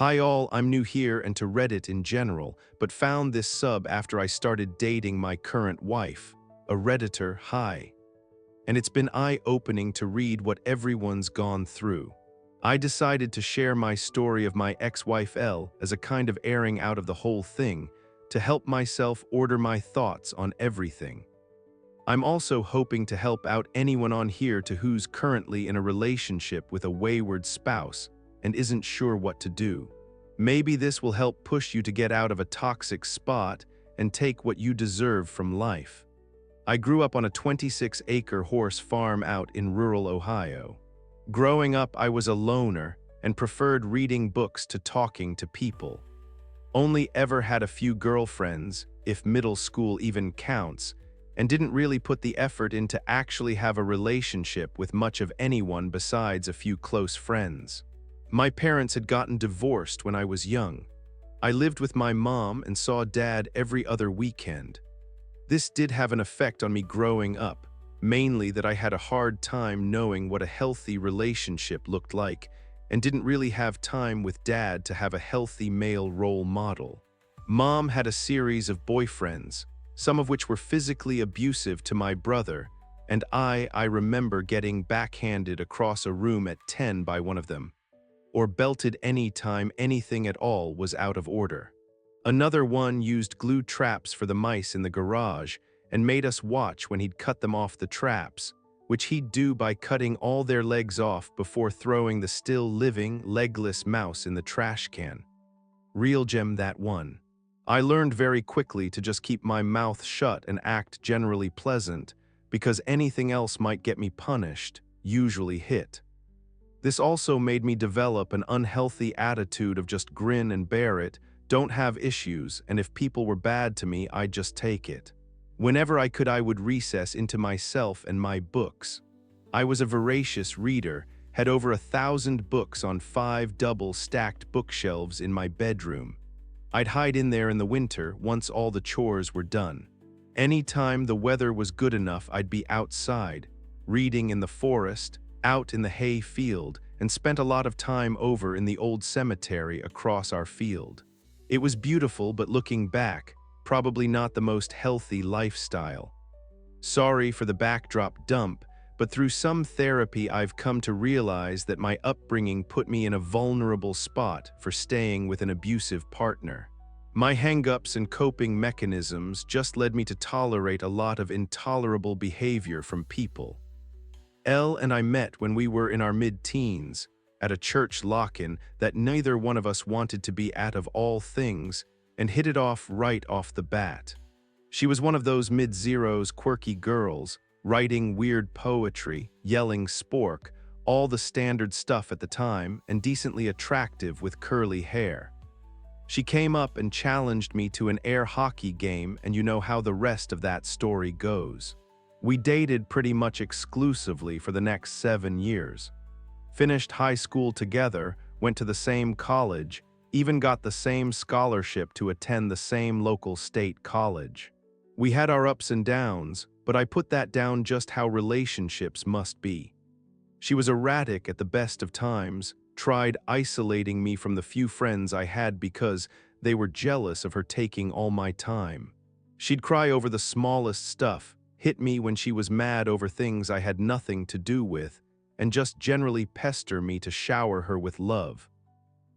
Hi all, I'm new here and to Reddit in general, but found this sub after I started dating my current wife. A Redditor, hi. And it's been eye-opening to read what everyone's gone through. I decided to share my story of my ex-wife Elle as a kind of airing out of the whole thing, to help myself order my thoughts on everything. I'm also hoping to help out anyone on here who's currently in a relationship with a wayward spouse and isn't sure what to do. Maybe this will help push you to get out of a toxic spot and take what you deserve from life. I grew up on a 26-acre horse farm out in rural Ohio. Growing up, I was a loner and preferred reading books to talking to people. Only ever had a few girlfriends, if middle school even counts, and didn't really put the effort in to actually have a relationship with much of anyone besides a few close friends. My parents had gotten divorced when I was young. I lived with my mom and saw dad every other weekend. This did have an effect on me growing up, mainly that I had a hard time knowing what a healthy relationship looked like and didn't really have time with dad to have a healthy male role model. Mom had a series of boyfriends, some of which were physically abusive to my brother, and I remember getting backhanded across a room at 10 by one of them, or belted any time anything at all was out of order. Another one used glue traps for the mice in the garage and made us watch when he'd cut them off the traps, which he'd do by cutting all their legs off before throwing the still living, legless mouse in the trash can. Real gem, that one. I learned very quickly to just keep my mouth shut and act generally pleasant, because anything else might get me punished, usually hit. This also made me develop an unhealthy attitude of just grin and bear it, don't have issues, and if people were bad to me, I'd just take it. Whenever I could, I would recess into myself and my books. I was a voracious reader, had over 1,000 books on 5 double-stacked bookshelves in my bedroom. I'd hide in there in the winter once all the chores were done. Anytime the weather was good enough, I'd be outside, reading in the forest, out in the hay field, and spent a lot of time over in the old cemetery across our field. It was beautiful, but looking back, probably not the most healthy lifestyle. Sorry for the backdrop dump, but through some therapy I've come to realize that my upbringing put me in a vulnerable spot for staying with an abusive partner. My hang-ups and coping mechanisms just led me to tolerate a lot of intolerable behavior from people. Elle and I met when we were in our mid-teens, at a church lock-in that neither one of us wanted to be at of all things, and hit it off right off the bat. She was one of those mid-zeros quirky girls, writing weird poetry, yelling spork, all the standard stuff at the time, and decently attractive with curly hair. She came up and challenged me to an air hockey game, and you know how the rest of that story goes. We dated pretty much exclusively for the next 7 years. Finished high school together, went to the same college, even got the same scholarship to attend the same local state college. We had our ups and downs, but I put that down just how relationships must be. She was erratic at the best of times, tried isolating me from the few friends I had because they were jealous of her taking all my time. She'd cry over the smallest stuff, hit me when she was mad over things I had nothing to do with, and just generally pester me to shower her with love.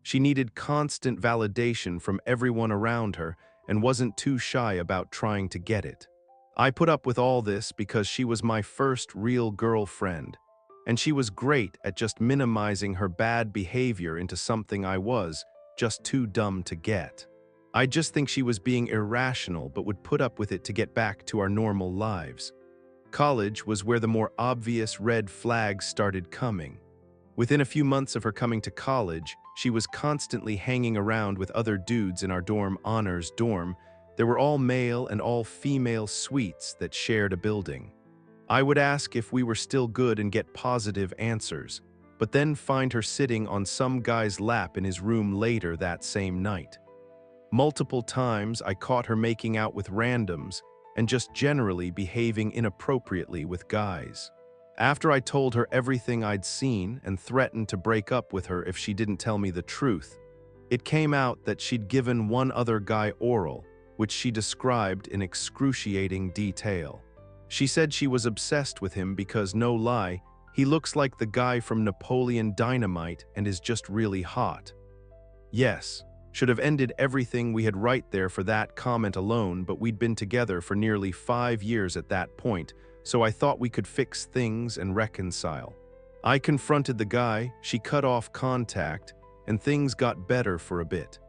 She needed constant validation from everyone around her and wasn't too shy about trying to get it. I put up with all this because she was my first real girlfriend, and she was great at just minimizing her bad behavior into something I was just too dumb to get. I just think she was being irrational but would put up with it to get back to our normal lives. College was where the more obvious red flags started coming. Within a few months of her coming to college, she was constantly hanging around with other dudes in our dorm honors dorm. There were all male and all female suites that shared a building. I would ask if we were still good and get positive answers, but then find her sitting on some guy's lap in his room later that same night. Multiple times I caught her making out with randoms and just generally behaving inappropriately with guys. After I told her everything I'd seen and threatened to break up with her if she didn't tell me the truth, It came out that she'd given one other guy oral, which she described in excruciating detail. She said she was obsessed with him because, no lie, he looks like the guy from Napoleon Dynamite and is just really hot. Yes, should have ended everything we had right there for that comment alone, but we'd been together for nearly 5 years at that point, so I thought we could fix things and reconcile. I confronted the guy, she cut off contact, and things got better for a bit.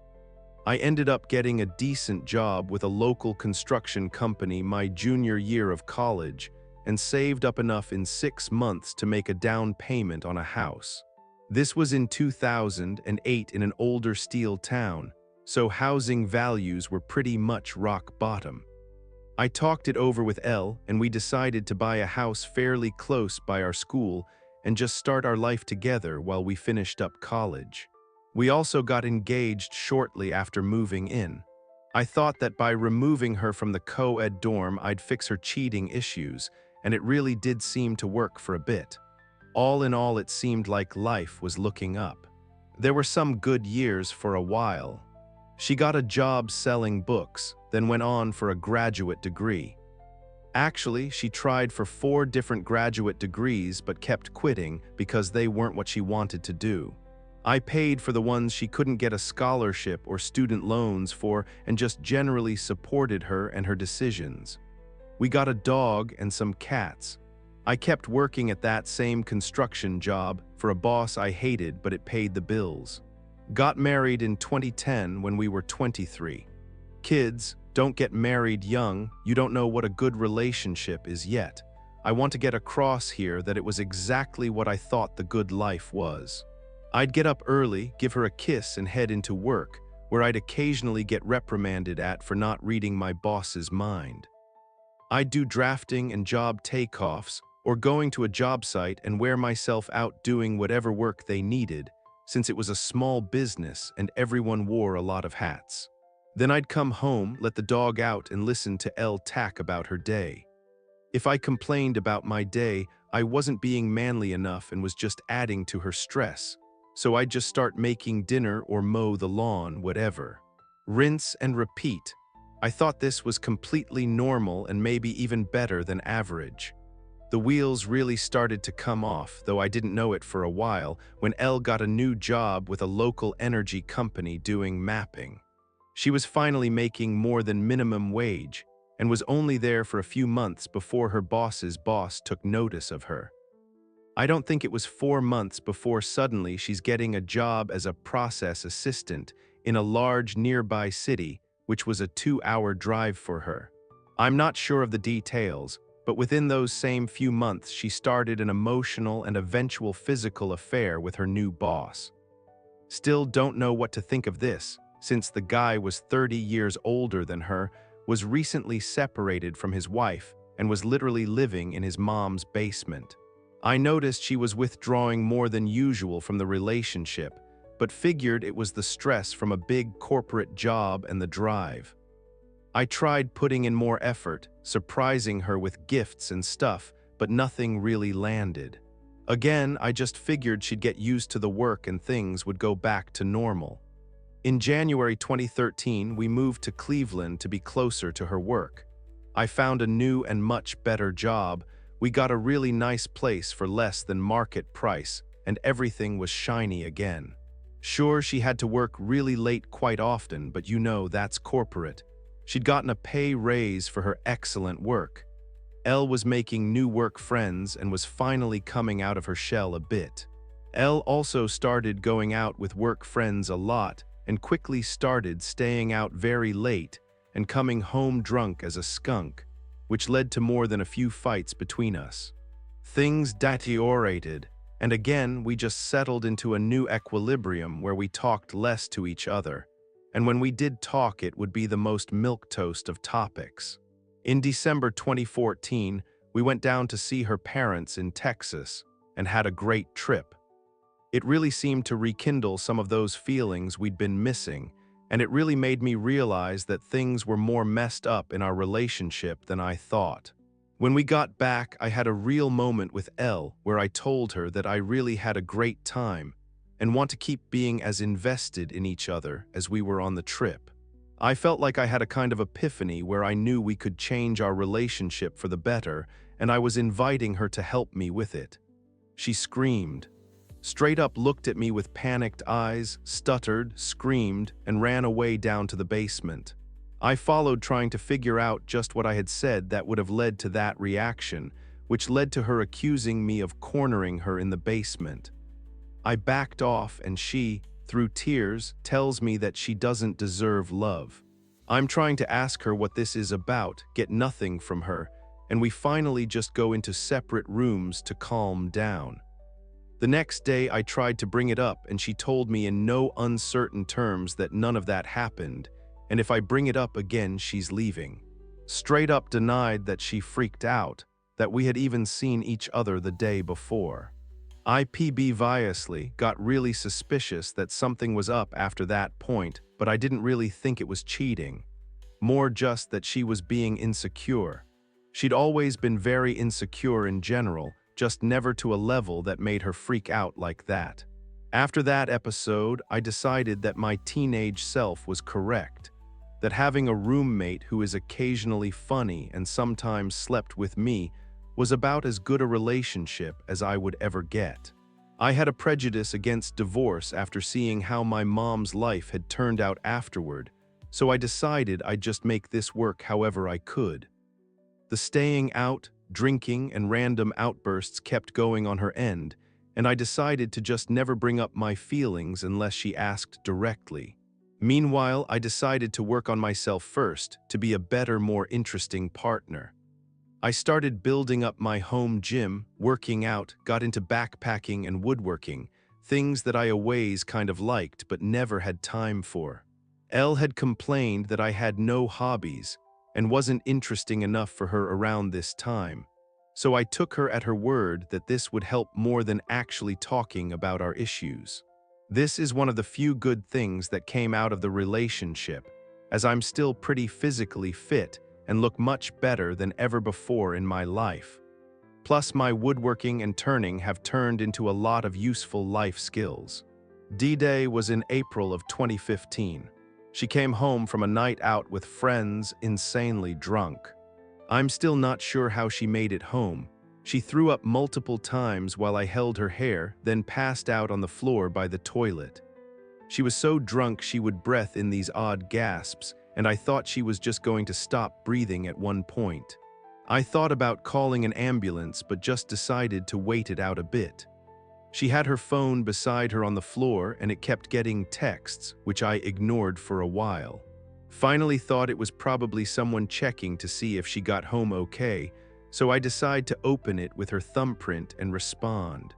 I ended up getting a decent job with a local construction company my junior year of college and saved up enough in 6 months to make a down payment on a house. This was in 2008 in an older steel town, so housing values were pretty much rock bottom. I talked it over with Elle, and we decided to buy a house fairly close by our school and just start our life together while we finished up college. We also got engaged shortly after moving in. I thought that by removing her from the co-ed dorm I'd fix her cheating issues, and it really did seem to work for a bit. All in all, it seemed like life was looking up. There were some good years for a while. She got a job selling books, then went on for a graduate degree. Actually, she tried for 4 different graduate degrees but kept quitting because they weren't what she wanted to do. I paid for the ones she couldn't get a scholarship or student loans for and just generally supported her and her decisions. We got a dog and some cats. I kept working at that same construction job for a boss I hated, but it paid the bills. Got married in 2010 when we were 23. Kids, don't get married young. You don't know what a good relationship is yet. I want to get across here that it was exactly what I thought the good life was. I'd get up early, give her a kiss, and head into work, where I'd occasionally get reprimanded for not reading my boss's mind. I'd do drafting and job takeoffs, or going to a job site and wear myself out doing whatever work they needed, since it was a small business and everyone wore a lot of hats. Then I'd come home, let the dog out, and listen to Elle tack about her day. If I complained about my day, I wasn't being manly enough and was just adding to her stress. So I'd just start making dinner or mow the lawn, whatever. Rinse and repeat. I thought this was completely normal and maybe even better than average. The wheels really started to come off, though I didn't know it for a while, when Elle got a new job with a local energy company doing mapping. She was finally making more than minimum wage and was only there for a few months before her boss's boss took notice of her. I don't think it was 4 months before suddenly she's getting a job as a process assistant in a large nearby city, which was a 2-hour drive for her. I'm not sure of the details, but within those same few months she started an emotional and eventual physical affair with her new boss. Still don't know what to think of this, since the guy was 30 years older than her, was recently separated from his wife, and was literally living in his mom's basement. I noticed she was withdrawing more than usual from the relationship, but figured it was the stress from a big corporate job and the drive. I tried putting in more effort, surprising her with gifts and stuff, but nothing really landed. Again, I just figured she'd get used to the work and things would go back to normal. In January 2013, we moved to Cleveland to be closer to her work. I found a new and much better job. We got a really nice place for less than market price, and everything was shiny again. Sure, she had to work really late quite often, but you know that's corporate. She'd gotten a pay raise for her excellent work. Elle was making new work friends and was finally coming out of her shell a bit. Elle also started going out with work friends a lot and quickly started staying out very late and coming home drunk as a skunk, which led to more than a few fights between us. Things deteriorated, and again we just settled into a new equilibrium where we talked less to each other, and when we did talk it would be the most milquetoast of topics. In December 2014, we went down to see her parents in Texas and had a great trip. It really seemed to rekindle some of those feelings we'd been missing, and it really made me realize that things were more messed up in our relationship than I thought. When we got back, I had a real moment with Elle where I told her that I really had a great time, and want to keep being as invested in each other as we were on the trip. I felt like I had a kind of epiphany where I knew we could change our relationship for the better, and I was inviting her to help me with it. She screamed, straight up looked at me with panicked eyes, stuttered, screamed, and ran away down to the basement. I followed, trying to figure out just what I had said that would have led to that reaction, which led to her accusing me of cornering her in the basement. I backed off, and she, through tears, tells me that she doesn't deserve love. I'm trying to ask her what this is about, get nothing from her, and we finally just go into separate rooms to calm down. The next day I tried to bring it up, and she told me in no uncertain terms that none of that happened, and if I bring it up again, she's leaving. Straight up denied that she freaked out, that we had even seen each other the day before. I obviously got really suspicious that something was up after that point, but I didn't really think it was cheating. More just that she was being insecure. She'd always been very insecure in general, just never to a level that made her freak out like that. After that episode, I decided that my teenage self was correct, that having a roommate who is occasionally funny and sometimes slept with me was about as good a relationship as I would ever get. I had a prejudice against divorce after seeing how my mom's life had turned out afterward, so I decided I'd just make this work however I could. The staying out, drinking, and random outbursts kept going on her end, and I decided to just never bring up my feelings unless she asked directly. Meanwhile, I decided to work on myself first, to be a better, more interesting partner. I started building up my home gym, working out, got into backpacking and woodworking, things that I always kind of liked but never had time for. Elle had complained that I had no hobbies and wasn't interesting enough for her around this time, so I took her at her word that this would help more than actually talking about our issues. This is one of the few good things that came out of the relationship, as I'm still pretty physically fit and look much better than ever before in my life. Plus, my woodworking and turning have turned into a lot of useful life skills. D-Day was in April of 2015. She came home from a night out with friends, insanely drunk. I'm still not sure how she made it home. She threw up multiple times while I held her hair, then passed out on the floor by the toilet. She was so drunk she would breathe in these odd gasps, and I thought she was just going to stop breathing at one point. I thought about calling an ambulance, but just decided to wait it out a bit. She had her phone beside her on the floor, and it kept getting texts, which I ignored for a while. Finally thought it was probably someone checking to see if she got home okay, so I decide to open it with her thumbprint and respond.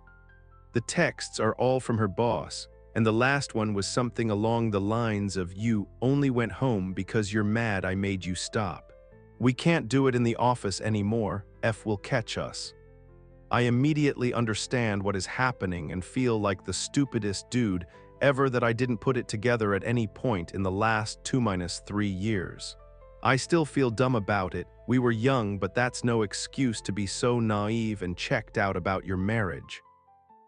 The texts are all from her boss, and the last one was something along the lines of, "You only went home because you're mad I made you stop. We can't do it in the office anymore, F will catch us." I immediately understand what is happening and feel like the stupidest dude ever that I didn't put it together at any point in the last 2-3 years. I still feel dumb about it. We were young, but that's no excuse to be so naive and checked out about your marriage.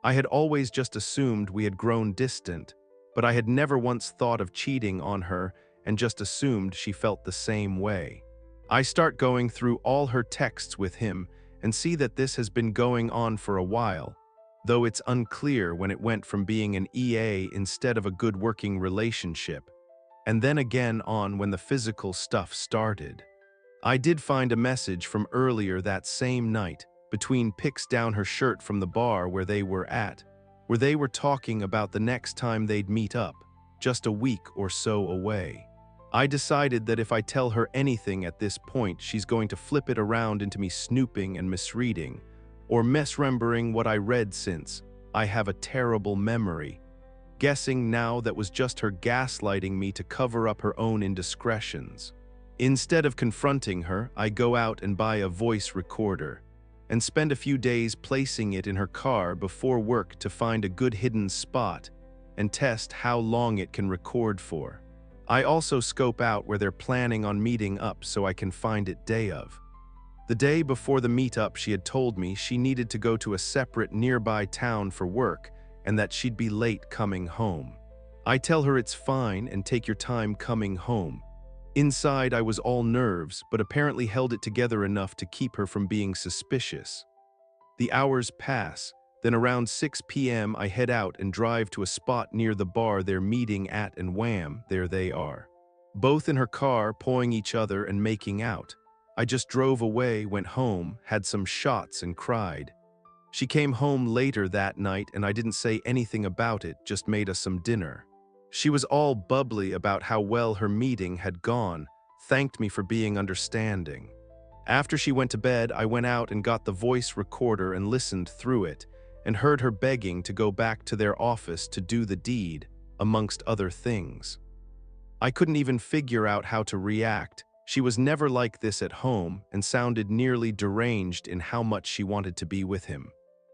I had always just assumed we had grown distant, but I had never once thought of cheating on her and just assumed she felt the same way. I start going through all her texts with him and see that this has been going on for a while, though it's unclear when it went from being an EA instead of a good working relationship, and then again on when the physical stuff started. I did find a message from earlier that same night, between pics down her shirt from the bar where they were at, where they were talking about the next time they'd meet up, just a week or so away. I decided that if I tell her anything at this point, she's going to flip it around into me snooping and misreading, or misremembering what I read, since I have a terrible memory. Guessing now that was just her gaslighting me to cover up her own indiscretions. Instead of confronting her, I go out and buy a voice recorder, and spend a few days placing it in her car before work to find a good hidden spot and test how long it can record for. I also scope out where they're planning on meeting up so I can find it day of. The day before the meetup, she had told me she needed to go to a separate nearby town for work, and that she'd be late coming home. I tell her it's fine and take your time coming home. Inside, I was all nerves, but apparently held it together enough to keep her from being suspicious. The hours pass. Then around 6 p.m. I head out and drive to a spot near the bar they're meeting at, and wham, there they are. Both in her car, pawing each other and making out. I just drove away, went home, had some shots and cried. She came home later that night and I didn't say anything about it, just made us some dinner. She was all bubbly about how well her meeting had gone, thanked me for being understanding. After she went to bed, I went out and got the voice recorder and listened through it, and heard her begging to go back to their office to do the deed, amongst other things. I couldn't even figure out how to react. She was never like this at home and sounded nearly deranged in how much she wanted to be with him.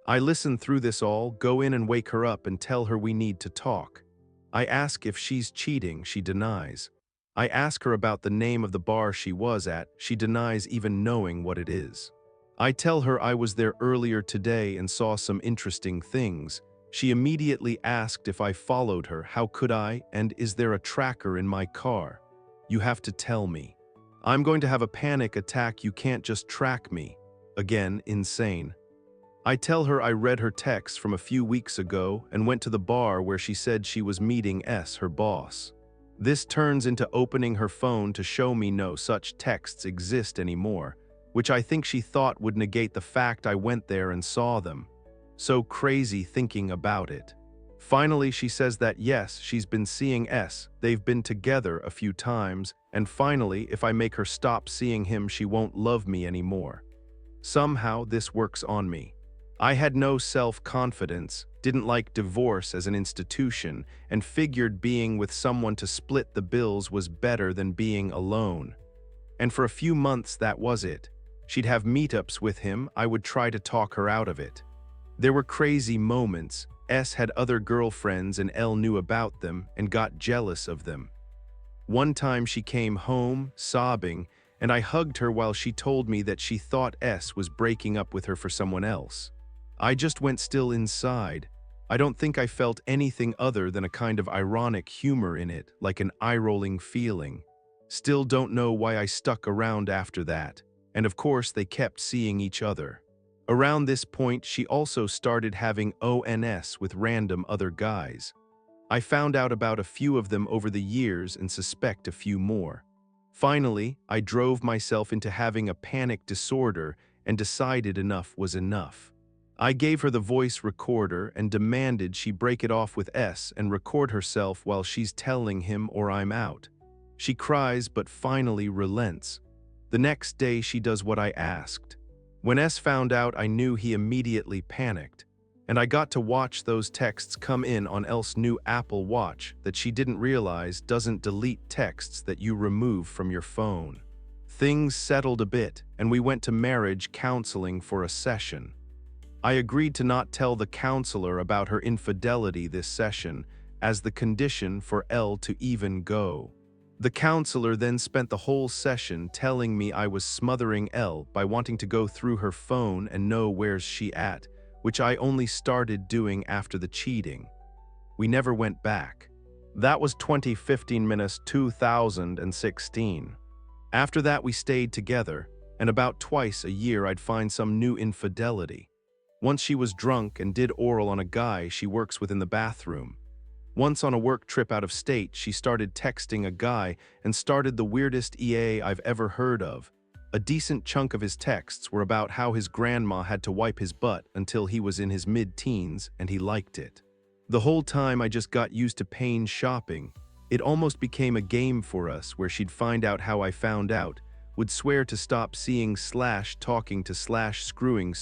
I listen through this all, go in and wake her up and tell her we need to talk. I ask if she's cheating, she denies. I ask her about the name of the bar she was at, she denies even knowing what it is. I tell her I was there earlier today and saw some interesting things. She immediately asked if I followed her, how could I, and is there a tracker in my car? You have to tell me. I'm going to have a panic attack, you can't just track me. Again, insane. I tell her I read her text from a few weeks ago and went to the bar where she said she was meeting S, her boss. This turns into opening her phone to show me no such texts exist anymore, which I think she thought would negate the fact I went there and saw them. So crazy thinking about it. Finally, she says that yes, she's been seeing S, they've been together a few times, and finally, if I make her stop seeing him, she won't love me anymore. Somehow, this works on me. I had no self-confidence, didn't like divorce as an institution, and figured being with someone to split the bills was better than being alone. And for a few months, that was it. She'd have meetups with him, I would try to talk her out of it. There were crazy moments. S had other girlfriends and L knew about them and got jealous of them. One time she came home, sobbing, and I hugged her while she told me that she thought S was breaking up with her for someone else. I just went still inside. I don't think I felt anything other than a kind of ironic humor in it, like an eye-rolling feeling. Still don't know why I stuck around after that. And of course, they kept seeing each other. Around this point, she also started having ONS with random other guys. I found out about a few of them over the years and suspect a few more. Finally, I drove myself into having a panic disorder and decided enough was enough. I gave her the voice recorder and demanded she break it off with S and record herself while she's telling him or I'm out. She cries but finally relents. The next day she does what I asked. When S found out, I knew he immediately panicked, and I got to watch those texts come in on L's new Apple Watch that she didn't realize doesn't delete texts that you remove from your phone. Things settled a bit, and we went to marriage counseling for a session. I agreed to not tell the counselor about her infidelity this session as the condition for L to even go. The counselor then spent the whole session telling me I was smothering L by wanting to go through her phone and know where's she at, which I only started doing after the cheating. We never went back. That was 2015-2016. After that we stayed together, and about twice a year I'd find some new infidelity. Once she was drunk and did oral on a guy she works with in the bathroom. Once on a work trip out of state, she started texting a guy and started the weirdest EA I've ever heard of. A decent chunk of his texts were about how his grandma had to wipe his butt until he was in his mid-teens and he liked it. The whole time I just got used to pain shopping. It almost became a game for us where she'd find out how I found out, would swear to stop seeing / talking to / screwing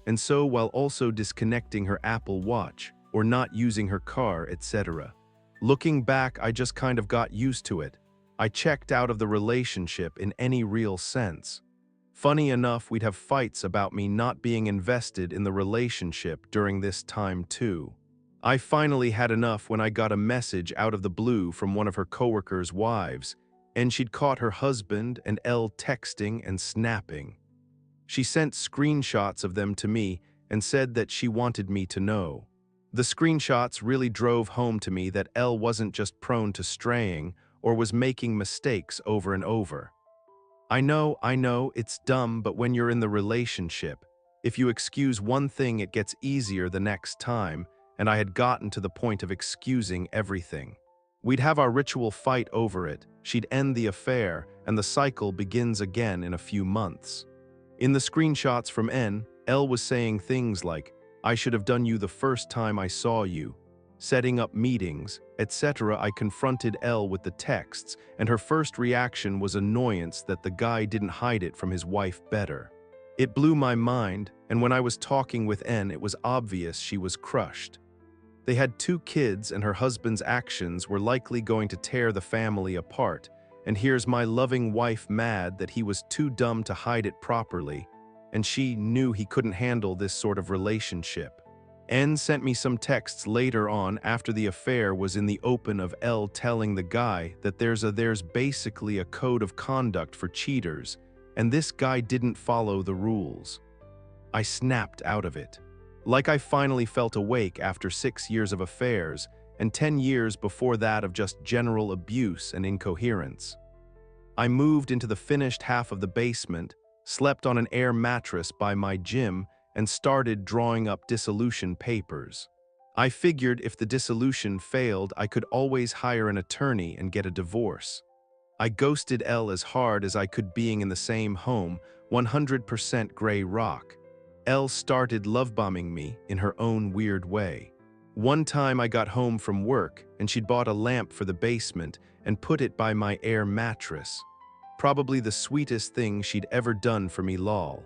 and so while also disconnecting her Apple Watch or not using her car, etc. Looking back, I just kind of got used to it. I checked out of the relationship in any real sense. Funny enough, we'd have fights about me not being invested in the relationship during this time too. I finally had enough when I got a message out of the blue from one of her coworkers' wives, and she'd caught her husband and L texting and snapping. She sent screenshots of them to me and said that she wanted me to know. The screenshots really drove home to me that Elle wasn't just prone to straying or was making mistakes over and over. I know, it's dumb, but when you're in the relationship, if you excuse one thing, it gets easier the next time, and I had gotten to the point of excusing everything. We'd have our ritual fight over it, she'd end the affair, and the cycle begins again in a few months. In the screenshots from N, Elle was saying things like, "I should have done you the first time I saw you," setting up meetings, etc. I confronted Elle with the texts, and her first reaction was annoyance that the guy didn't hide it from his wife better. It blew my mind, and when I was talking with N, it was obvious she was crushed. They had 2 kids, and her husband's actions were likely going to tear the family apart, and here's my loving wife mad that he was too dumb to hide it properly, and she knew he couldn't handle this sort of relationship. N sent me some texts later on after the affair was in the open of L telling the guy that there's basically a code of conduct for cheaters, and this guy didn't follow the rules. I snapped out of it. Like I finally felt awake after 6 years of affairs, and 10 years before that of just general abuse and incoherence. I moved into the finished half of the basement, slept on an air mattress by my gym, and started drawing up dissolution papers. I figured if the dissolution failed, I could always hire an attorney and get a divorce. I ghosted Elle as hard as I could, being in the same home, 100% gray rock. Elle started love-bombing me in her own weird way. One time I got home from work and she'd bought a lamp for the basement and put it by my air mattress. Probably the sweetest thing she'd ever done for me, lol.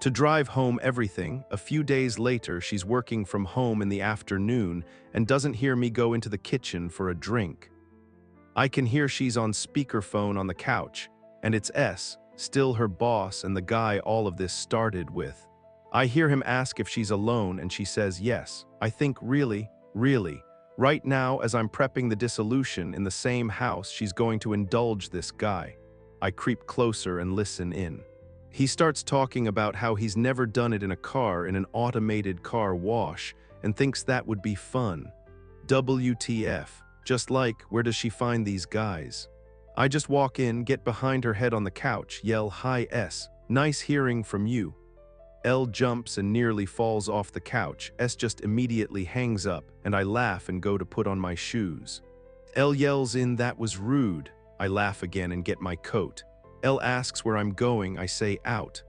To drive home everything, a few days later she's working from home in the afternoon and doesn't hear me go into the kitchen for a drink. I can hear she's on speakerphone on the couch, and it's S, still her boss and the guy all of this started with. I hear him ask if she's alone and she says yes. I think really, right now as I'm prepping the dissolution in the same house, she's going to indulge this guy. I creep closer and listen in. He starts talking about how he's never done it in a car, in an automated car wash, and thinks that would be fun. WTF. Just like, where does she find these guys? I just walk in, get behind her head on the couch, yell, "Hi S, nice hearing from you." Elle jumps and nearly falls off the couch. S just immediately hangs up, and I laugh and go to put on my shoes. Elle yells in, "That was rude." I laugh again and get my coat. Elle asks where I'm going. I say, "Out."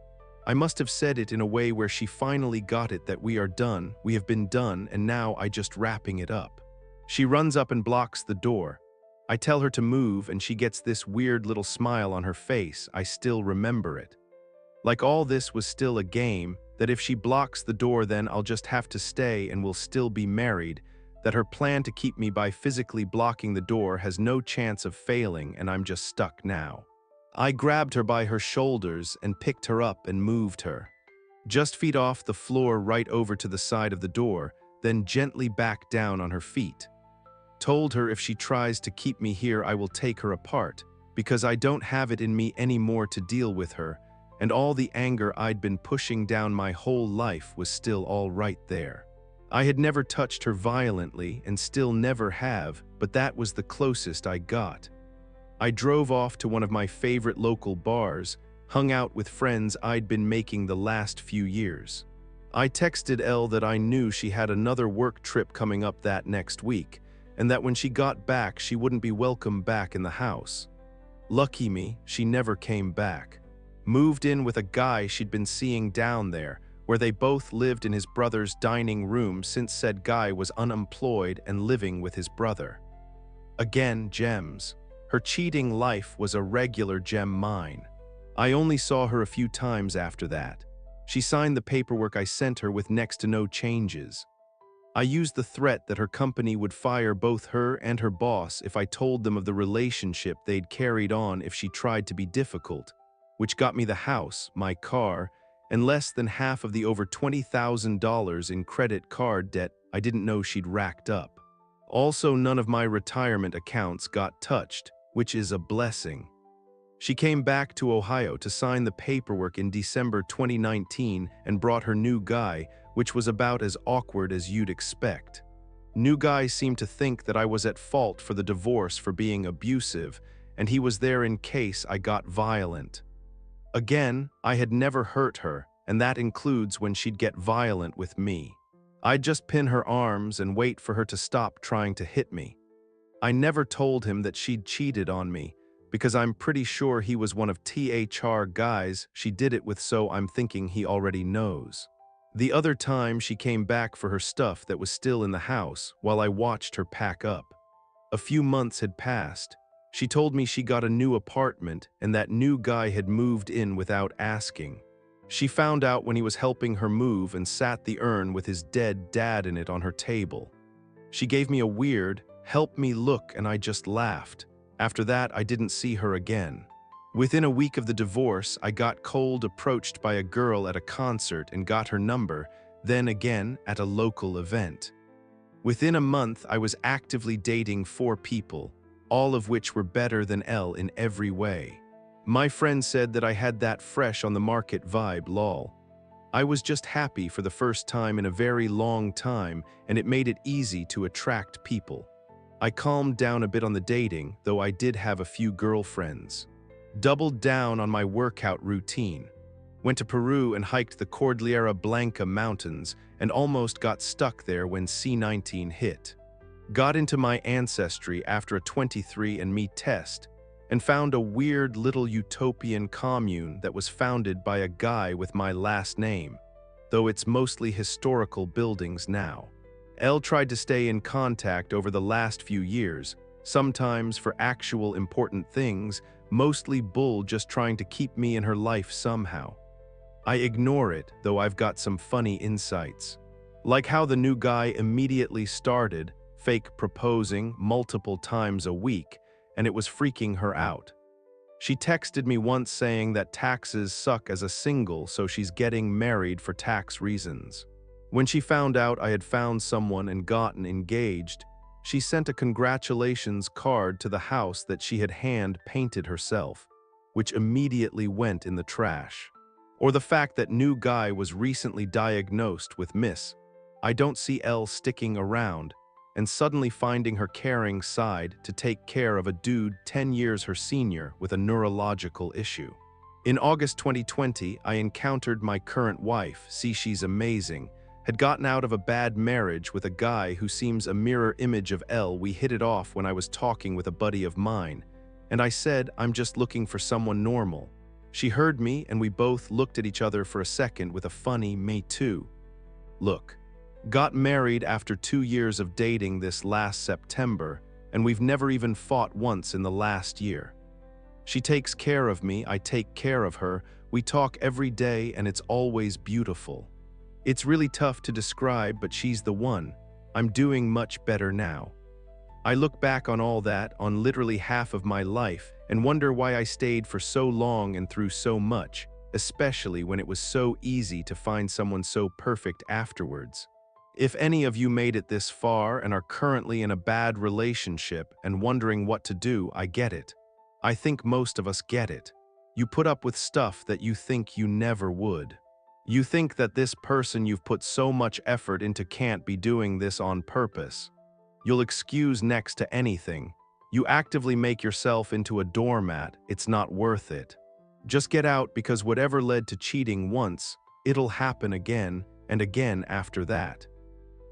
I must have said it in a way where she finally got it, that we are done, we have been done, and now I just wrapping it up. She runs up and blocks the door. I tell her to move and she gets this weird little smile on her face. I still remember it. Like all this was still a game, that if she blocks the door then I'll just have to stay and we'll still be married, that her plan to keep me by physically blocking the door has no chance of failing and I'm just stuck now. I grabbed her by her shoulders and picked her up and moved her. Just feet off the floor right over to the side of the door, then gently back down on her feet. Told her if she tries to keep me here I will take her apart, because I don't have it in me anymore to deal with her, and all the anger I'd been pushing down my whole life was still all right there. I had never touched her violently and still never have, but that was the closest I got. I drove off to one of my favorite local bars, hung out with friends I'd been making the last few years. I texted Elle that I knew she had another work trip coming up that next week, and that when she got back she wouldn't be welcome back in the house. Lucky me, she never came back. Moved in with a guy she'd been seeing down there, where they both lived in his brother's dining room since said guy was unemployed and living with his brother. Again, gems. Her cheating life was a regular gem mine. I only saw her a few times after that. She signed the paperwork I sent her with next to no changes. I used the threat that her company would fire both her and her boss if I told them of the relationship they'd carried on if she tried to be difficult, which got me the house, my car, and less than half of the over $20,000 in credit card debt I didn't know she'd racked up. Also, none of my retirement accounts got touched, which is a blessing. She came back to Ohio to sign the paperwork in December 2019 and brought her new guy, which was about as awkward as you'd expect. New guy seemed to think that I was at fault for the divorce for being abusive, and he was there in case I got violent. Again, I had never hurt her, and that includes when she'd get violent with me. I'd just pin her arms and wait for her to stop trying to hit me. I never told him that she'd cheated on me, because I'm pretty sure he was one of THR guys she did it with, so I'm thinking he already knows. The other time she came back for her stuff that was still in the house while I watched her pack up. A few months had passed. She told me she got a new apartment and that new guy had moved in without asking. She found out when he was helping her move and sat the urn with his dead dad in it on her table. She gave me a weird, "Help me look," and I just laughed. After that, I didn't see her again. Within a week of the divorce, I got cold approached by a girl at a concert and got her number, then again at a local event. Within a month, I was actively dating 4 people, all of which were better than L in every way. My friend said that I had that fresh on the market vibe, lol. I was just happy for the first time in a very long time, and it made it easy to attract people. I calmed down a bit on the dating, though I did have a few girlfriends. Doubled down on my workout routine. Went to Peru and hiked the Cordillera Blanca mountains and almost got stuck there when C-19 hit. Got into my ancestry after a 23andMe test and found a weird little utopian commune that was founded by a guy with my last name, though it's mostly historical buildings now. Elle tried to stay in contact over the last few years, sometimes for actual important things, mostly bull just trying to keep me in her life somehow. I ignore it, though I've got some funny insights. Like how the new guy immediately started, fake proposing multiple times a week, and it was freaking her out. She texted me once saying that taxes suck as a single, so she's getting married for tax reasons. When she found out I had found someone and gotten engaged, she sent a congratulations card to the house that she had hand-painted herself, which immediately went in the trash. Or the fact that new guy was recently diagnosed with I don't see Elle sticking around, and suddenly finding her caring side to take care of a dude 10 years her senior with a neurological issue. In August 2020, I encountered my current wife, she's amazing, had gotten out of a bad marriage with a guy who seems a mirror image of Elle. We hit it off when I was talking with a buddy of mine, and I said, I'm just looking for someone normal. She heard me, and we both looked at each other for a second with a funny "me too" look. Got married after 2 years of dating this last September, and we've never even fought once in the last year. She takes care of me, I take care of her, we talk every day, and it's always beautiful. It's really tough to describe, but she's the one. I'm doing much better now. I look back on all that, on literally half of my life, and wonder why I stayed for so long and through so much, especially when it was so easy to find someone so perfect afterwards. If any of you made it this far and are currently in a bad relationship and wondering what to do, I get it. I think most of us get it. You put up with stuff that you think you never would. You think that this person you've put so much effort into can't be doing this on purpose. You'll excuse next to anything. You actively make yourself into a doormat. It's not worth it. Just get out, because whatever led to cheating once, it'll happen again and again after that.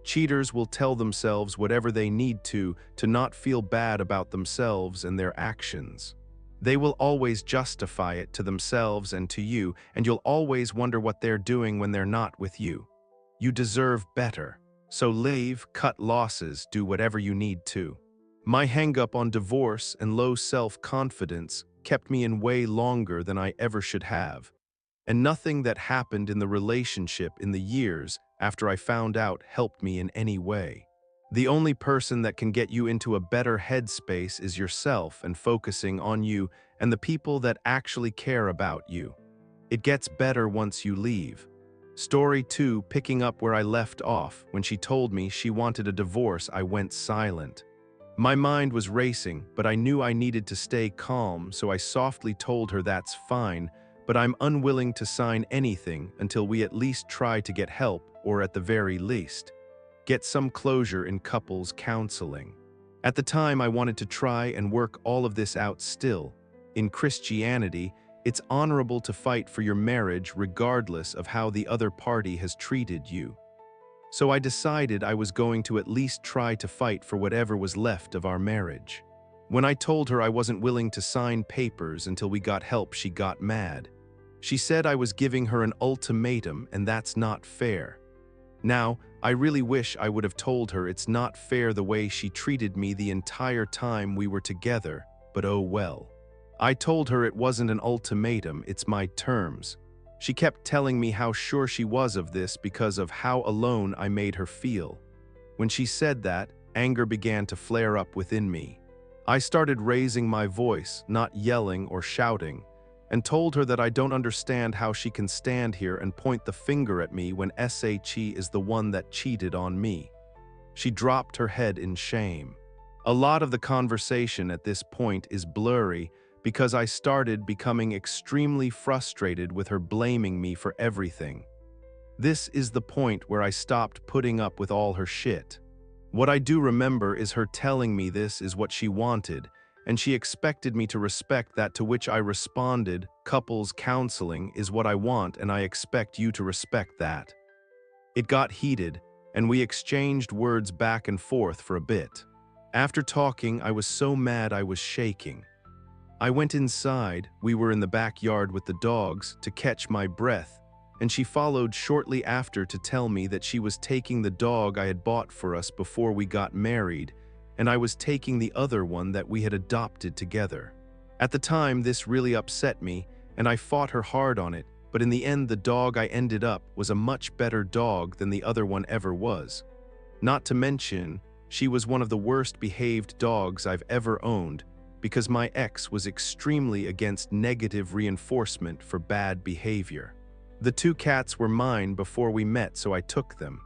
Cheaters will tell themselves whatever they need to not feel bad about themselves and their actions. They will always justify it to themselves and to you, and you'll always wonder what they're doing when they're not with you. You deserve better. So leave, cut losses, do whatever you need to. My hang-up on divorce and low self-confidence kept me in way longer than I ever should have. And nothing that happened in the relationship in the years after I found out helped me in any way. The only person that can get you into a better headspace is yourself, and focusing on you and the people that actually care about you. It gets better once you leave. Story 2, picking up where I left off. When she told me she wanted a divorce, I went silent. My mind was racing, but I knew I needed to stay calm, so I softly told her that's fine, but I'm unwilling to sign anything until we at least try to get help, or at the very least. get some closure in couples counseling. At the time, I wanted to try and work all of this out still. In Christianity, it's honorable to fight for your marriage regardless of how the other party has treated you. So I decided I was going to at least try to fight for whatever was left of our marriage. When I told her I wasn't willing to sign papers until we got help, she got mad. She said I was giving her an ultimatum, and that's not fair. Now, I really wish I would have told her it's not fair the way she treated me the entire time we were together, but oh well. I told her it wasn't an ultimatum, it's my terms. She kept telling me how sure she was of this because of how alone I made her feel. When she said that, anger began to flare up within me. I started raising my voice, not yelling or shouting, and told her that I don't understand how she can stand here and point the finger at me when SHE is the one that cheated on me. She dropped her head in shame. A lot of the conversation at this point is blurry because I started becoming extremely frustrated with her blaming me for everything. This is the point where I stopped putting up with all her shit. What I do remember is her telling me this is what she wanted, and she expected me to respect that, to which I responded, couples counseling is what I want and I expect you to respect that. It got heated, and we exchanged words back and forth for a bit. After talking, I was so mad I was shaking. I went inside, we were in the backyard with the dogs, to catch my breath, and she followed shortly after to tell me that she was taking the dog I had bought for us before we got married, and I was taking the other one that we had adopted together. At the time, this really upset me, and I fought her hard on it, but in the end the dog I ended up was a much better dog than the other one ever was. Not to mention, she was one of the worst behaved dogs I've ever owned, because my ex was extremely against negative reinforcement for bad behavior. The 2 cats were mine before we met, so I took them.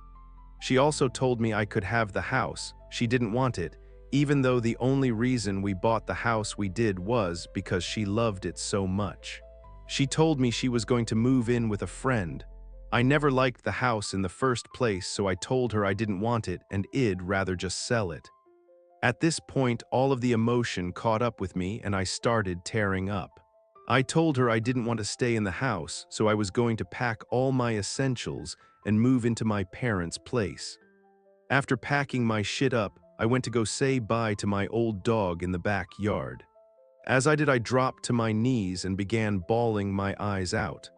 She also told me I could have the house. She didn't want it, even though the only reason we bought the house we did was because she loved it so much. She told me she was going to move in with a friend. I never liked the house in the first place, so I told her I didn't want it and I'd rather just sell it. At this point, all of the emotion caught up with me and I started tearing up. I told her I didn't want to stay in the house, so I was going to pack all my essentials and move into my parents' place. After packing my shit up, I went to go say bye to my old dog in the backyard. As I did, I dropped to my knees and began bawling my eyes out.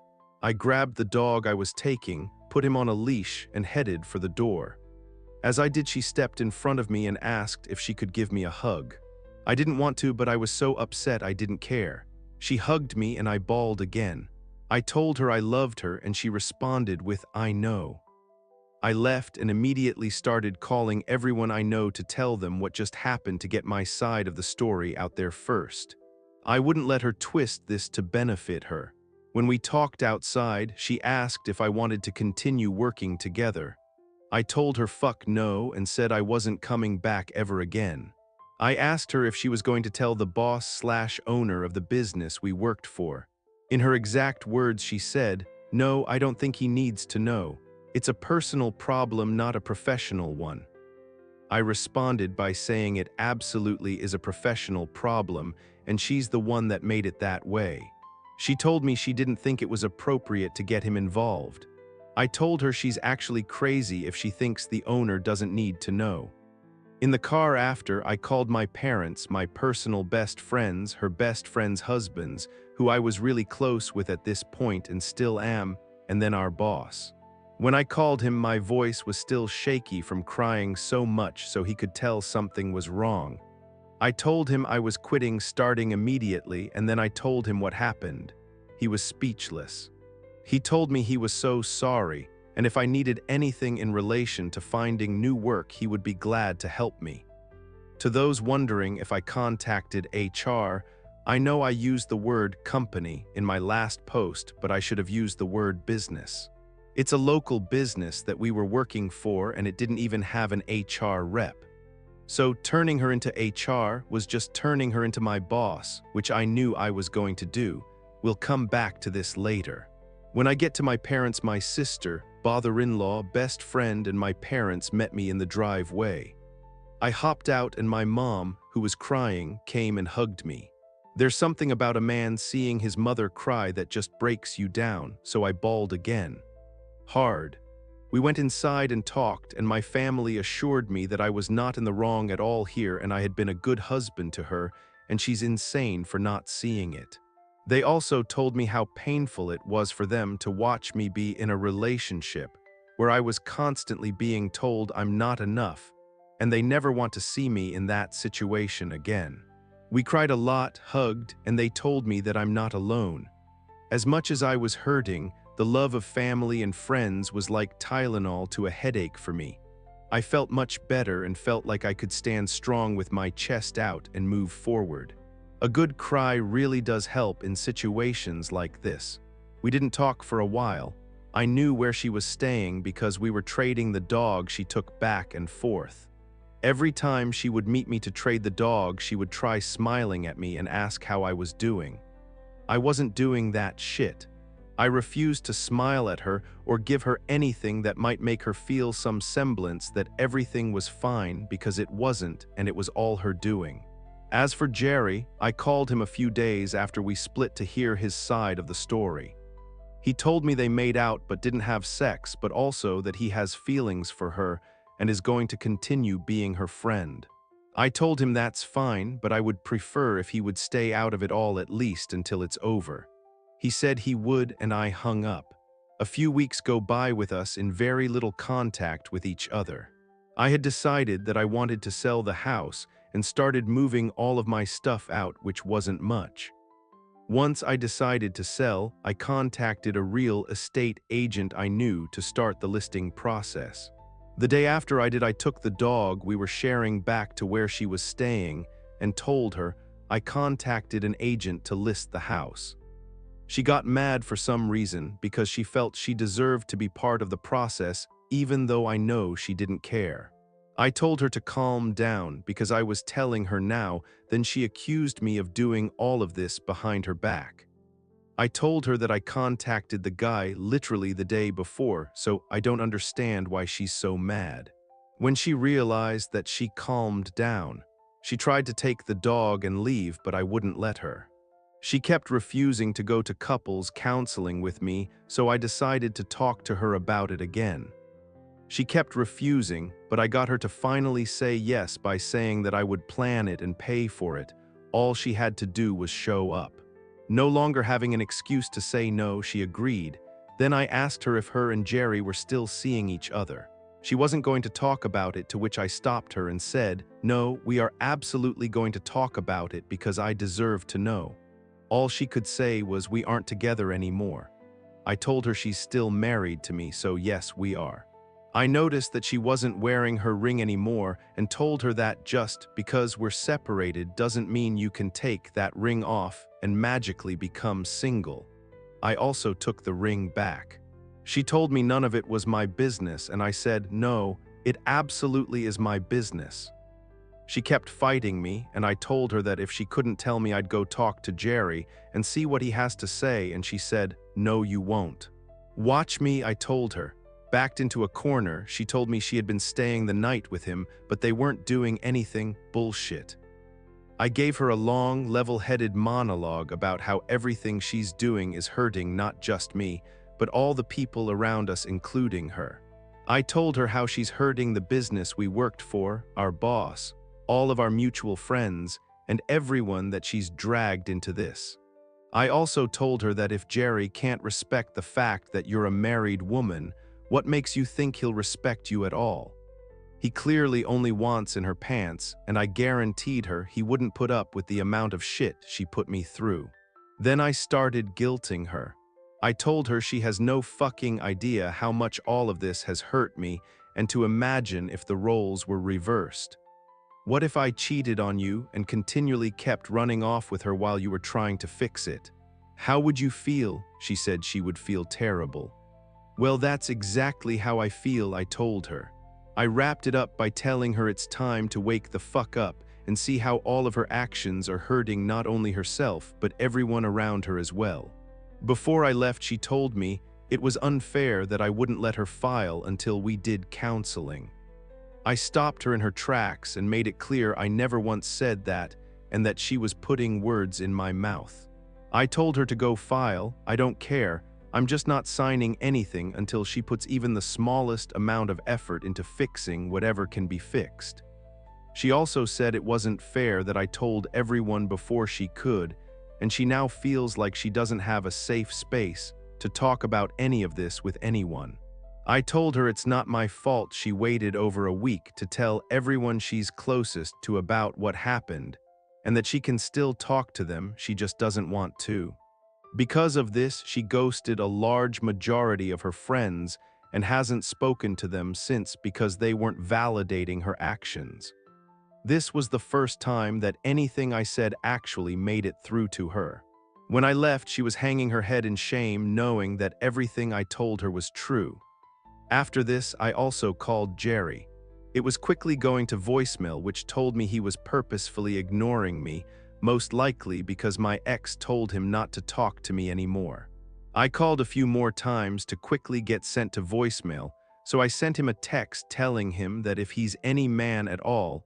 I grabbed the dog I was taking, put him on a leash, and headed for the door. As I did, she stepped in front of me and asked if she could give me a hug. I didn't want to, but I was so upset I didn't care. She hugged me and I bawled again. I told her I loved her and she responded with, "I know." I left and immediately started calling everyone I know to tell them what just happened to get my side of the story out there first. I wouldn't let her twist this to benefit her. When we talked outside, she asked if I wanted to continue working together. I told her fuck no and said I wasn't coming back ever again. I asked her if she was going to tell the boss/owner of the business we worked for. In her exact words, she said, "No, I don't think he needs to know. It's a personal problem, not a professional one." I responded by saying it absolutely is a professional problem, and she's the one that made it that way. She told me she didn't think it was appropriate to get him involved. I told her she's actually crazy if she thinks the owner doesn't need to know. In the car after, I called my parents, my personal best friends, her best friends' husbands, who I was really close with at this point and still am, and then our boss. When I called him, my voice was still shaky from crying so much, so he could tell something was wrong. I told him I was quitting starting immediately, and then I told him what happened. He was speechless. He told me he was so sorry, and if I needed anything in relation to finding new work, he would be glad to help me. To those wondering if I contacted HR, I know I used the word company in my last post, but I should have used the word business. It's a local business that we were working for, and it didn't even have an HR rep. So turning her into HR was just turning her into my boss, which I knew I was going to do. We'll come back to this later. When I get to my parents, my sister, father-in-law, best friend, and my parents met me in the driveway. I hopped out and my mom, who was crying, came and hugged me. There's something about a man seeing his mother cry that just breaks you down, so I bawled again. Hard. We went inside and talked, and my family assured me that I was not in the wrong at all here and I had been a good husband to her, and she's insane for not seeing it. They also told me how painful it was for them to watch me be in a relationship where I was constantly being told I'm not enough, and they never want to see me in that situation again. We cried a lot, hugged, and they told me that I'm not alone. As much as I was hurting, the love of family and friends was like Tylenol to a headache for me. I felt much better and felt like I could stand strong with my chest out and move forward. A good cry really does help in situations like this. We didn't talk for a while. I knew where she was staying because we were trading the dog she took back and forth. Every time she would meet me to trade the dog, she would try smiling at me and ask how I was doing. I wasn't doing that shit. I refused to smile at her or give her anything that might make her feel some semblance that everything was fine, because it wasn't, and it was all her doing. As for Jerry, I called him a few days after we split to hear his side of the story. He told me they made out but didn't have sex, but also that he has feelings for her and is going to continue being her friend. I told him that's fine, but I would prefer if he would stay out of it all at least until it's over. He said he would, and I hung up. A few weeks go by with us in very little contact with each other. I had decided that I wanted to sell the house and started moving all of my stuff out, which wasn't much. Once I decided to sell, I contacted a real estate agent I knew to start the listing process. The day after I did, I took the dog we were sharing back to where she was staying and told her I contacted an agent to list the house. She got mad for some reason because she felt she deserved to be part of the process, even though I know she didn't care. I told her to calm down because I was telling her now, then she accused me of doing all of this behind her back. I told her that I contacted the guy literally the day before, so I don't understand why she's so mad. When she realized that, she calmed down. She tried to take the dog and leave, but I wouldn't let her. She kept refusing to go to couples counseling with me, so I decided to talk to her about it again. She kept refusing, but I got her to finally say yes by saying that I would plan it and pay for it. All she had to do was show up. No longer having an excuse to say no, she agreed. Then I asked her if her and Jerry were still seeing each other. She wasn't going to talk about it, to which I stopped her and said, "No, we are absolutely going to talk about it because I deserve to know." All she could say was, "We aren't together anymore." I told her she's still married to me, so yes, we are. I noticed that she wasn't wearing her ring anymore and told her that just because we're separated doesn't mean you can take that ring off and magically become single. I also took the ring back. She told me none of it was my business, and I said, "No, it absolutely is my business." She kept fighting me, and I told her that if she couldn't tell me, I'd go talk to Jerry and see what he has to say, and she said, "No, you won't." "Watch me," I told her. Backed into a corner, she told me she had been staying the night with him, but they weren't doing anything. Bullshit. I gave her a long, level-headed monologue about how everything she's doing is hurting not just me, but all the people around us, including her. I told her how she's hurting the business we worked for, our boss, all of our mutual friends, and everyone that she's dragged into this. I also told her that if Jerry can't respect the fact that you're a married woman, what makes you think he'll respect you at all? He clearly only wants in her pants, and I guaranteed her he wouldn't put up with the amount of shit she put me through. Then I started guilting her. I told her she has no fucking idea how much all of this has hurt me, and to imagine if the roles were reversed. What if I cheated on you and continually kept running off with her while you were trying to fix it? How would you feel? She said she would feel terrible. Well, that's exactly how I feel, I told her. I wrapped it up by telling her it's time to wake the fuck up and see how all of her actions are hurting not only herself, but everyone around her as well. Before I left, she told me, It was unfair that I wouldn't let her file until we did counseling. I stopped her in her tracks and made it clear I never once said that and that she was putting words in my mouth. I told her to go file, I don't care, I'm just not signing anything until she puts even the smallest amount of effort into fixing whatever can be fixed. She also said it wasn't fair that I told everyone before she could, and she now feels like she doesn't have a safe space to talk about any of this with anyone. I told her it's not my fault she waited over a week to tell everyone she's closest to about what happened, and that she can still talk to them, she just doesn't want to. Because of this, she ghosted a large majority of her friends and hasn't spoken to them since because they weren't validating her actions. This was the first time that anything I said actually made it through to her. When I left, she was hanging her head in shame, knowing that everything I told her was true. After this, I also called Jerry. It was quickly going to voicemail, which told me he was purposefully ignoring me, most likely because my ex told him not to talk to me anymore. I called a few more times to quickly get sent to voicemail, so I sent him a text telling him that if he's any man at all,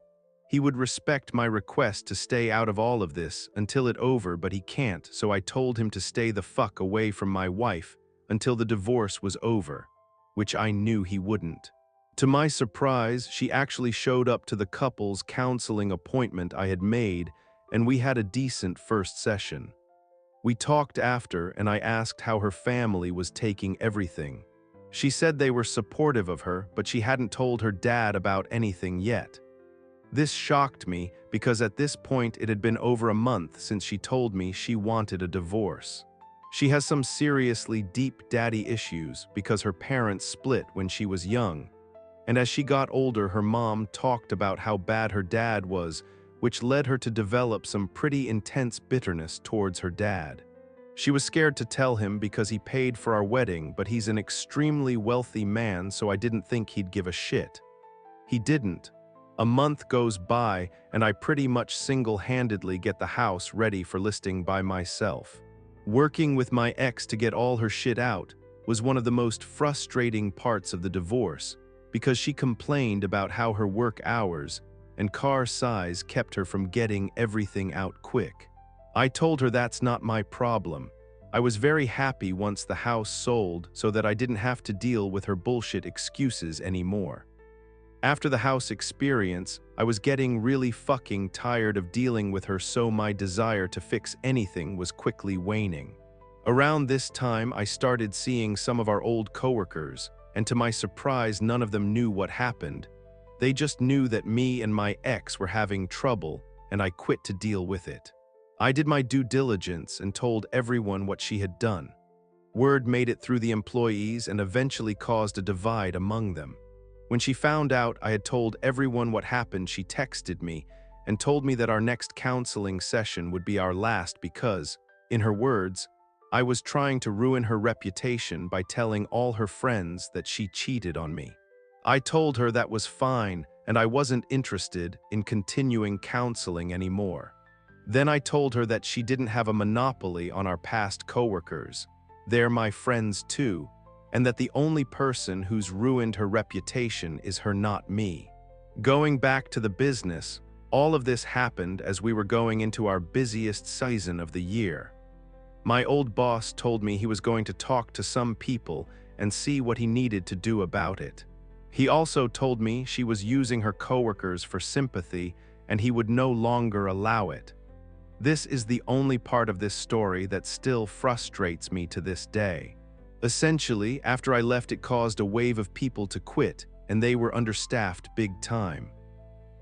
he would respect my request to stay out of all of this until it over, but he can't, so I told him to stay the fuck away from my wife until the divorce was over, which I knew he wouldn't. To my surprise, she actually showed up to the couple's counseling appointment I had made, and we had a decent first session. We talked after, and I asked how her family was taking everything. She said they were supportive of her, but she hadn't told her dad about anything yet. This shocked me because at this point it had been over a month since she told me she wanted a divorce. She has some seriously deep daddy issues because her parents split when she was young, and as she got older her mom talked about how bad her dad was, which led her to develop some pretty intense bitterness towards her dad. She was scared to tell him because he paid for our wedding, but he's an extremely wealthy man, so I didn't think he'd give a shit. He didn't. A month goes by, and I pretty much single-handedly get the house ready for listing by myself. Working with my ex to get all her shit out was one of the most frustrating parts of the divorce, because she complained about how her work hours and car size kept her from getting everything out quick. I told her that's not my problem. I was very happy once the house sold so that I didn't have to deal with her bullshit excuses anymore. After the house experience, I was getting really fucking tired of dealing with her, so my desire to fix anything was quickly waning. Around this time, I started seeing some of our old coworkers, and to my surprise, none of them knew what happened. They just knew that me and my ex were having trouble, and I quit to deal with it. I did my due diligence and told everyone what she had done. Word made it through the employees and eventually caused a divide among them. When she found out I had told everyone what happened, she texted me and told me that our next counseling session would be our last because, in her words, I was trying to ruin her reputation by telling all her friends that she cheated on me. I told her that was fine and I wasn't interested in continuing counseling anymore. Then I told her that she didn't have a monopoly on our past coworkers. They're my friends too, and that the only person who's ruined her reputation is her, not me. Going back to the business, all of this happened as we were going into our busiest season of the year. My old boss told me he was going to talk to some people and see what he needed to do about it. He also told me she was using her coworkers for sympathy and he would no longer allow it. This is the only part of this story that still frustrates me to this day. Essentially, after I left, it caused a wave of people to quit, and they were understaffed big time.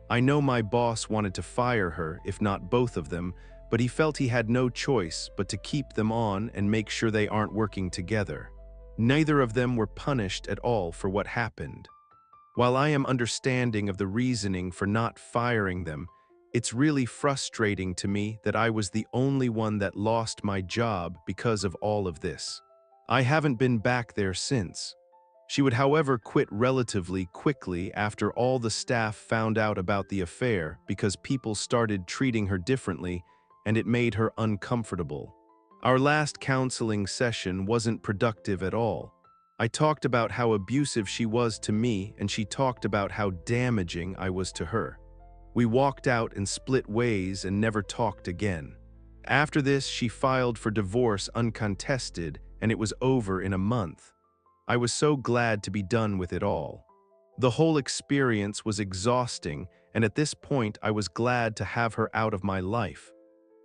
I know my boss wanted to fire her, if not both of them, but he felt he had no choice but to keep them on and make sure they aren't working together. Neither of them were punished at all for what happened. While I am understanding of the reasoning for not firing them, it's really frustrating to me that I was the only one that lost my job because of all of this. I haven't been back there since. She would, however, quit relatively quickly after all the staff found out about the affair because people started treating her differently and it made her uncomfortable. Our last counseling session wasn't productive at all. I talked about how abusive she was to me, and she talked about how damaging I was to her. We walked out and split ways and never talked again. After this, she filed for divorce uncontested, and it was over in a month. I was so glad to be done with it all. The whole experience was exhausting, and at this point I was glad to have her out of my life.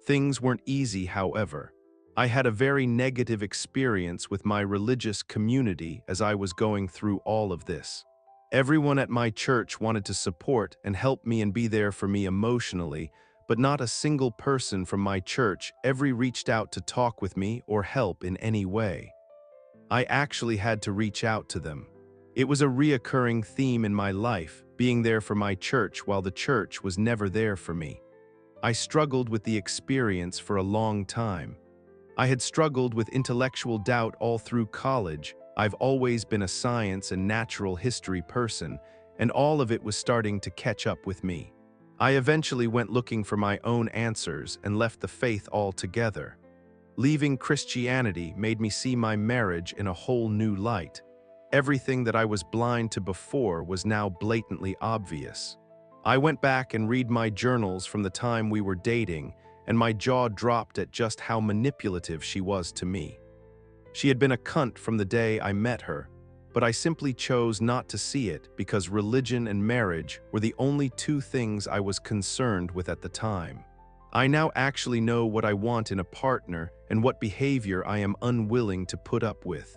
Things weren't easy, however. I had a very negative experience with my religious community as I was going through all of this. Everyone at my church wanted to support and help me and be there for me emotionally, but not a single person from my church ever reached out to talk with me or help in any way. I actually had to reach out to them. It was a reoccurring theme in my life, being there for my church while the church was never there for me. I struggled with the experience for a long time. I had struggled with intellectual doubt all through college. I've always been a science and natural history person, and all of it was starting to catch up with me. I eventually went looking for my own answers and left the faith altogether. Leaving Christianity made me see my marriage in a whole new light. Everything that I was blind to before was now blatantly obvious. I went back and read my journals from the time we were dating, and my jaw dropped at just how manipulative she was to me. She had been a cunt from the day I met her, but I simply chose not to see it because religion and marriage were the only two things I was concerned with at the time. I now actually know what I want in a partner and what behavior I am unwilling to put up with.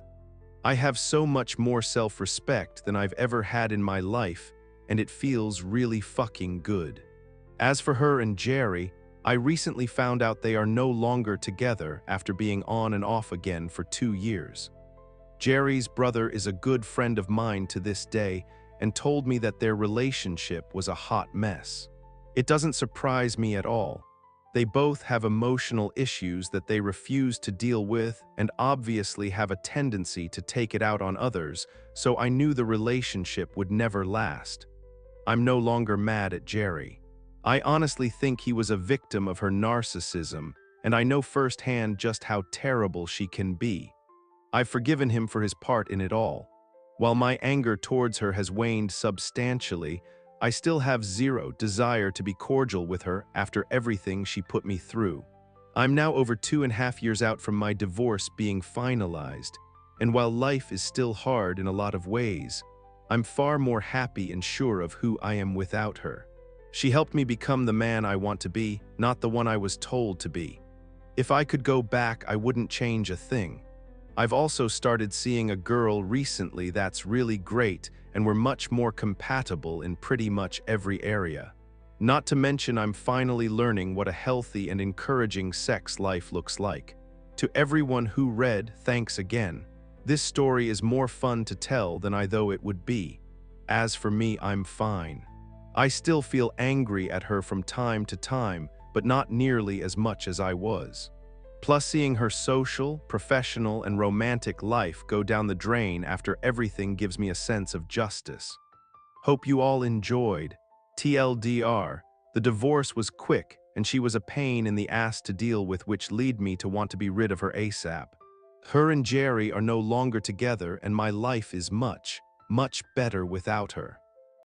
I have so much more self-respect than I've ever had in my life, and it feels really fucking good. As for her and Jerry, I recently found out they are no longer together after being on and off again for 2 years. Jerry's brother is a good friend of mine to this day and told me that their relationship was a hot mess. It doesn't surprise me at all. They both have emotional issues that they refuse to deal with and obviously have a tendency to take it out on others, so I knew the relationship would never last. I'm no longer mad at Jerry. I honestly think he was a victim of her narcissism, and I know firsthand just how terrible she can be. I've forgiven him for his part in it all. While my anger towards her has waned substantially, I still have zero desire to be cordial with her after everything she put me through. I'm now over 2.5 years out from my divorce being finalized, and while life is still hard in a lot of ways, I'm far more happy and sure of who I am without her. She helped me become the man I want to be, not the one I was told to be. If I could go back, I wouldn't change a thing. I've also started seeing a girl recently that's really great, and we're much more compatible in pretty much every area. Not to mention I'm finally learning what a healthy and encouraging sex life looks like. To everyone who read, thanks again. This story is more fun to tell than I thought it would be. As for me, I'm fine. I still feel angry at her from time to time, but not nearly as much as I was. Plus, seeing her social, professional, and romantic life go down the drain after everything gives me a sense of justice. Hope you all enjoyed. TLDR, the divorce was quick, and she was a pain in the ass to deal with, which lead me to want to be rid of her ASAP. Her and Jerry are no longer together, and my life is much, much better without her.